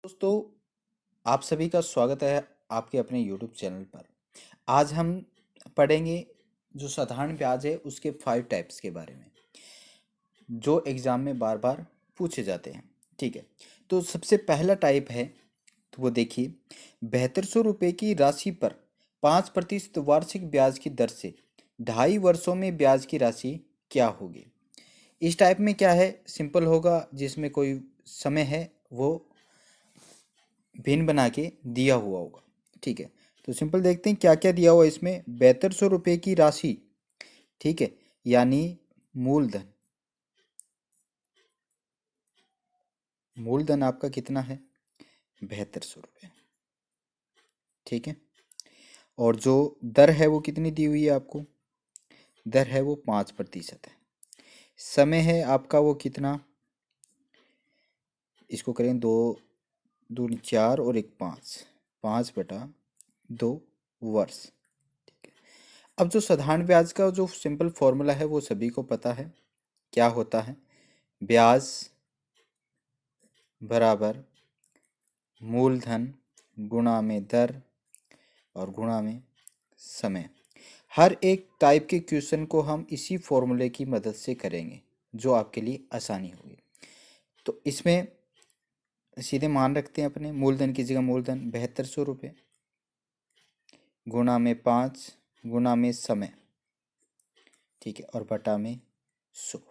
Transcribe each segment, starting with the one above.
दोस्तों, आप सभी का स्वागत है आपके अपने YouTube चैनल पर। आज हम पढ़ेंगे जो साधारण ब्याज है उसके 5 टाइप्स के बारे में जो एग्ज़ाम में बार बार पूछे जाते हैं। ठीक है, तो सबसे पहला टाइप है, तो वो देखिए, 7200 रुपये की राशि पर 5% वार्षिक ब्याज की दर से 2.5 वर्षों में ब्याज की राशि क्या होगी। इस टाइप में क्या है, सिंपल होगा, जिसमें कोई समय है वो भिन्न बना के दिया हुआ होगा। ठीक है, तो सिंपल देखते हैं क्या क्या दिया हुआ है इसमें। 7200 रुपये की राशि, ठीक है, यानी मूलधन। मूलधन आपका कितना है? 7200 रुपये। ठीक है, और जो दर है वो कितनी दी हुई है आपको? दर है वो 5% है। समय है आपका वो कितना? इसको करें, 2 दूनी 4 और 1 5, 5/2 वर्ष। अब जो साधारण ब्याज का जो सिंपल फॉर्मूला है वो सभी को पता है। क्या होता है? ब्याज बराबर मूलधन गुणा में दर और गुणा में समय। हर एक टाइप के क्वेश्चन को हम इसी फॉर्मूले की मदद से करेंगे जो आपके लिए आसानी होगी। तो इसमें सीधे मान रखते हैं अपने, मूलधन की जगह मूलधन 7200 रुपये गुणा में 5 गुणा में समय, ठीक है, और बटा में 100।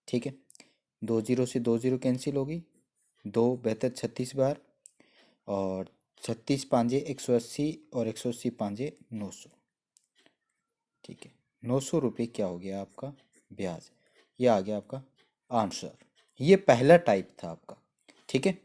ठीक है, 2 0 से 2 0 कैंसिल होगी, 2 बेहतर 36 बार, और 36 5 180 और 180 5 900। ठीक है, 900 रुपये क्या हो गया आपका ब्याज। ये आ गया आपका आंसर। ये पहला टाइप था आपका। ठीक है,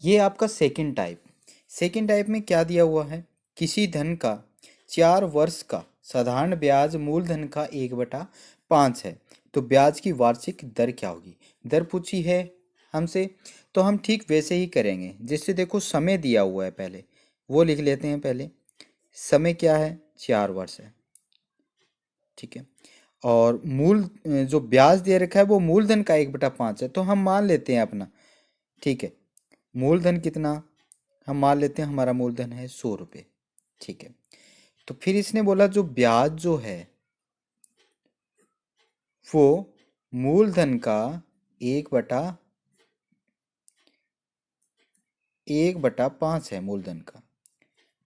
ये आपका सेकंड टाइप। सेकंड टाइप में क्या दिया हुआ है? किसी धन का 4 वर्ष का साधारण ब्याज मूलधन का 1/5 है, तो ब्याज की वार्षिक दर क्या होगी। दर पूछी है हमसे, तो हम ठीक वैसे ही करेंगे। जैसे देखो, समय दिया हुआ है, पहले वो लिख लेते हैं। पहले समय क्या है? 4 वर्ष है। ठीक है, और जो ब्याज दे रखा है वो मूलधन का 1/5 है, तो हम मान लेते हैं अपना। ठीक है, मूलधन कितना? हम मान लेते हैं हमारा मूलधन है 100 रुपये। ठीक है, तो फिर इसने बोला जो ब्याज जो है वो मूलधन का 1/5 है मूलधन का।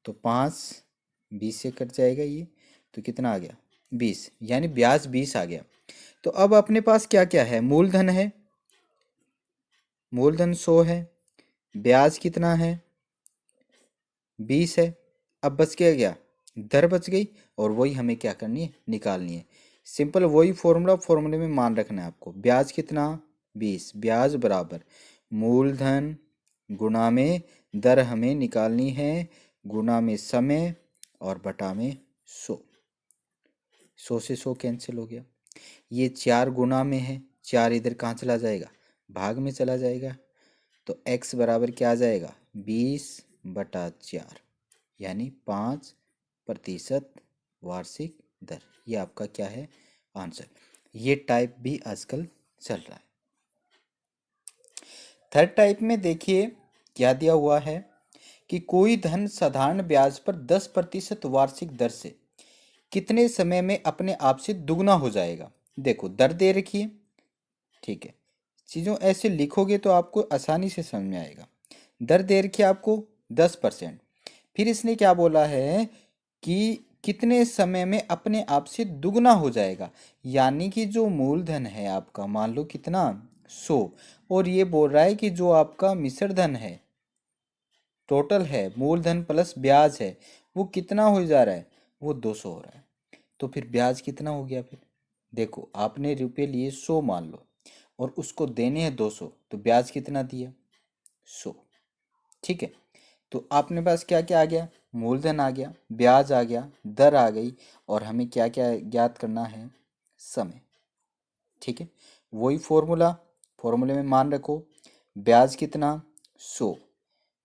तो 5 20 से कट जाएगा ये, तो कितना आ गया? 20, यानी ब्याज 20 आ गया। तो अब अपने पास क्या क्या है? मूलधन है, मूलधन 100 है, ब्याज कितना है? 20 है। अब बच गया क्या? दर बच गई, और वही हमें क्या करनी है? निकालनी है। सिंपल वही फॉर्मूले में मान रखना है आपको। ब्याज कितना? 20। ब्याज बराबर मूलधन गुणा में दर हमें निकालनी है, गुणा में समय और बटा में 100। 100 से 100 कैंसिल हो गया। ये 4 गुणा में है, 4 इधर कहाँ चला जाएगा? भाग में चला जाएगा। तो x बराबर क्या आ जाएगा? 20/4, यानी 5% वार्षिक दर। ये आपका क्या है? आंसर। ये टाइप भी आजकल चल रहा है। थर्ड टाइप में देखिए क्या दिया हुआ है कि कोई धन साधारण ब्याज पर 10% वार्षिक दर से कितने समय में अपने आप से दुगना हो जाएगा। देखो, दर दे रखी है। ठीक है, चीज़ों ऐसे लिखोगे तो आपको आसानी से समझ में आएगा। दर दे रखी है आपको 10%। फिर इसने क्या बोला है कि कितने समय में अपने आप से दुगना हो जाएगा। यानी कि जो मूलधन है आपका, मान लो कितना? 100, और ये बोल रहा है कि जो आपका मिश्र धन है, टोटल है मूलधन प्लस ब्याज है, वो कितना हो जा रहा है? वो 200 हो रहा है। तो फिर ब्याज कितना हो गया फिर? देखो, आपने रुपये लिए 100 मान लो, और उसको देने हैं 200, तो ब्याज कितना दिया? 100। ठीक है, तो आपने पास क्या क्या आ गया? मूलधन आ गया, ब्याज आ गया, दर आ गई, और हमें क्या क्या ज्ञात करना है? समय। ठीक है, वही फॉर्मूले में मान रखो। ब्याज कितना? 100।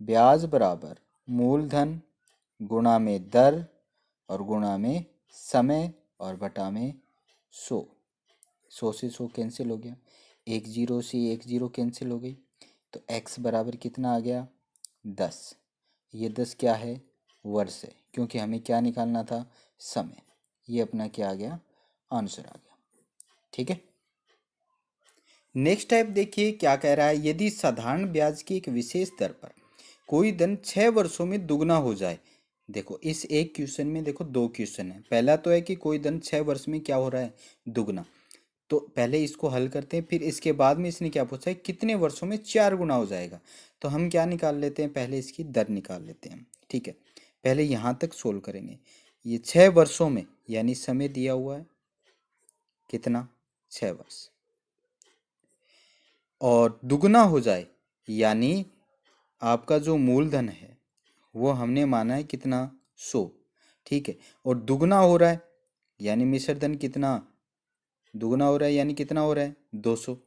ब्याज बराबर मूलधन गुणा में दर और गुणा में समय और बटा में 100। 100 से 100 कैंसिल हो गया। एक जीरो से एक जीरो कैंसिल हो गई, तो x बराबर कितना आ गया 10। ये 10 क्या है, वर्ष है, क्योंकि हमें क्या निकालना था, समय। ये अपना क्या आ गया, आंसर आ गया। ठीक है। नेक्स्ट टाइप देखिए क्या कह रहा है, यदि साधारण ब्याज की एक विशेष दर पर कोई धन 6 वर्षों में दुगना हो जाए। देखो इस एक क्वेश्चन में देखो दो क्वेश्चन है। पहला तो है कि कोई धन 6 वर्ष में क्या हो रहा है, दुगना। तो पहले इसको हल करते हैं, फिर इसके बाद में इसने क्या पूछा है, कितने वर्षों में 4 गुना हो जाएगा। तो हम क्या निकाल लेते हैं, पहले इसकी दर निकाल लेते हैं। ठीक है, पहले यहाँ तक सोल्व करेंगे। ये 6 वर्षों में यानी समय दिया हुआ है कितना, 6 वर्ष, और दुगना हो जाए यानी आपका जो मूलधन है वो हमने माना है कितना, 100। ठीक है, और दुगना हो रहा है यानी मिश्र धन कितना, दुगना हो रहा है यानी कितना हो रहा है, 200।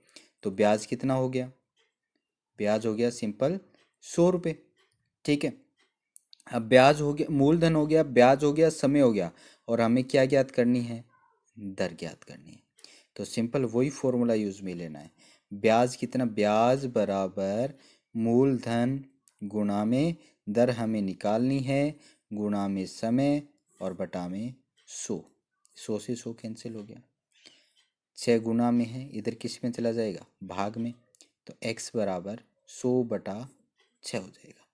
तो ब्याज कितना हो गया, ब्याज हो गया सिंपल 100 रुपये। ठीक है, अब ब्याज हो गया, मूलधन हो गया, ब्याज हो गया, समय हो गया, और हमें क्या ज्ञात करनी है, दर ज्ञात करनी है। तो सिंपल वही फॉर्मूला यूज में लेना है। ब्याज कितना, ब्याज बराबर मूलधन गुणा में दर हमें निकालनी है, गुणा में समय और बटा में 100। 100 से 100 कैंसिल हो गया, 6 गुना में है, इधर किस में चला जाएगा, भाग में। तो x बराबर 100/6 हो जाएगा।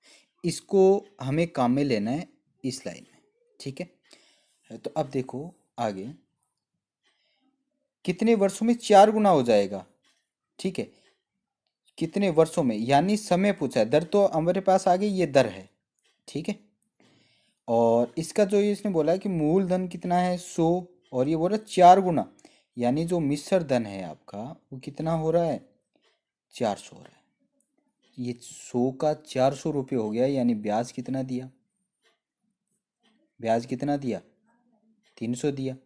इसको हमें काम में लेना है इस लाइन में। ठीक है, तो अब देखो आगे, कितने वर्षों में 4 गुना हो जाएगा। ठीक है, कितने वर्षों में यानी समय पूछा है, दर तो हमारे पास आ गई, ये दर है। ठीक है, और इसका जो ये इसने बोला है कि मूलधन कितना है 100, और ये बोला 4 गुना, यानी जो मिश्र धन है आपका वो कितना हो रहा है, 400 हो रहा है। ये 100 का 400 रुपये हो गया, यानी ब्याज कितना दिया, ब्याज कितना दिया, 300 दिया।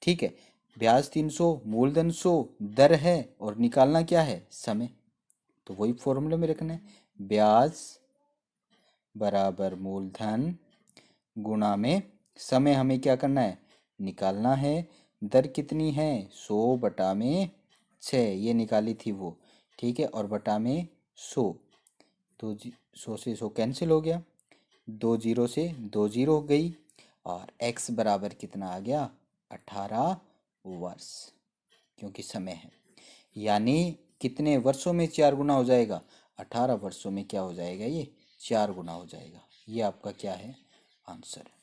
ठीक है, ब्याज 300, मूलधन 100, दर है, और निकालना क्या है, समय। तो वही फॉर्मूले में रखना है, ब्याज बराबर मूलधन गुणा में समय, हमें क्या करना है, निकालना है। दर कितनी है, 100/6, ये निकाली थी वो। ठीक है, और बटा में 100, तो 100 से 100 कैंसिल हो गया, 2 जीरो से 2 जीरो हो गई, और x बराबर कितना आ गया, 18 वर्ष, क्योंकि समय है। यानी कितने वर्षों में 4 गुना हो जाएगा, 18 वर्षों में क्या हो जाएगा, ये 4 गुना हो जाएगा। ये आपका क्या है, आंसर है।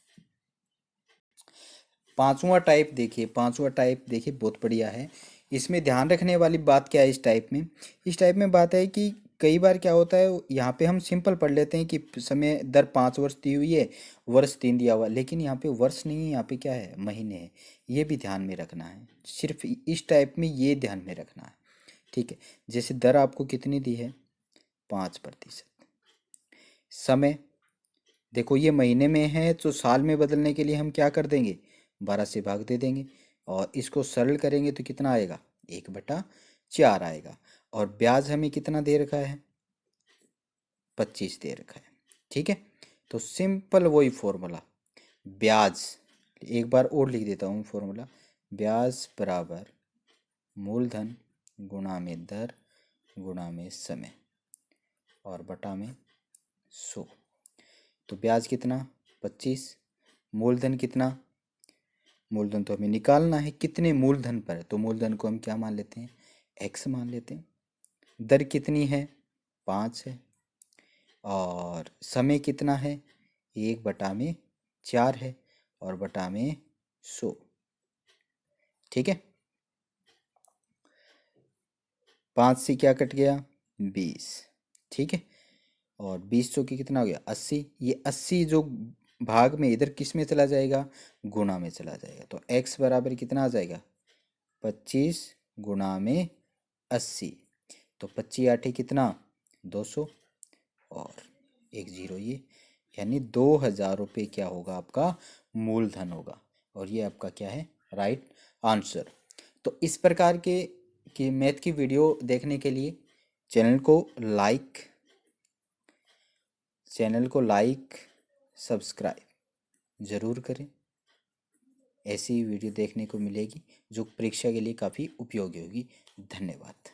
पांचवा टाइप देखिए बहुत बढ़िया है। इसमें ध्यान रखने वाली बात क्या है, इस टाइप में बात है कि कई बार क्या होता है, यहाँ पे हम सिंपल पढ़ लेते हैं कि समय दर 5 वर्ष दी हुई है, वर्ष 3 दिया हुआ है, लेकिन यहाँ पे वर्ष नहीं है, यहाँ पे क्या है, महीने है। ये भी ध्यान में रखना है, सिर्फ इस टाइप में ये ध्यान में रखना है। ठीक है, जैसे दर आपको कितनी दी है, 5%। समय देखो ये महीने में है, तो साल में बदलने के लिए हम क्या कर देंगे, 12 से भाग दे देंगे, और इसको सरल करेंगे तो कितना आएगा, 1/4 आएगा। और ब्याज हमें कितना दे रखा है, 25 दे रखा है। ठीक है, तो सिंपल वही फॉर्मूला, ब्याज एक बार और लिख देता हूँ फॉर्मूला, ब्याज बराबर मूलधन गुणा में दर गुणा में समय और बटा में 100। तो ब्याज कितना, 25, मूलधन कितना, मूलधन तो हमें निकालना है कितने मूलधन पर, तो मूलधन को हम क्या मान लेते हैं, x मान लेते हैं। दर कितनी है, 5 है, और समय कितना है, 1/4 है, और बटा में 100। ठीक है, 5 से क्या कट गया, 20। ठीक है, और 20 की कितना हो गया, 80। ये 80 जो भाग में इधर किस में चला जाएगा, गुणा में चला जाएगा। तो x बराबर कितना आ जाएगा, 25 गुणा में 80। तो 25 आठे कितना, 200, और एक जीरो ये, यानी 2000 रुपये क्या होगा, आपका मूलधन होगा। और ये आपका क्या है, राइट आंसर। तो इस प्रकार के मैथ की वीडियो देखने के लिए चैनल को लाइक सब्सक्राइब ज़रूर करें। ऐसी वीडियो देखने को मिलेगी जो परीक्षा के लिए काफ़ी उपयोगी होगी। धन्यवाद।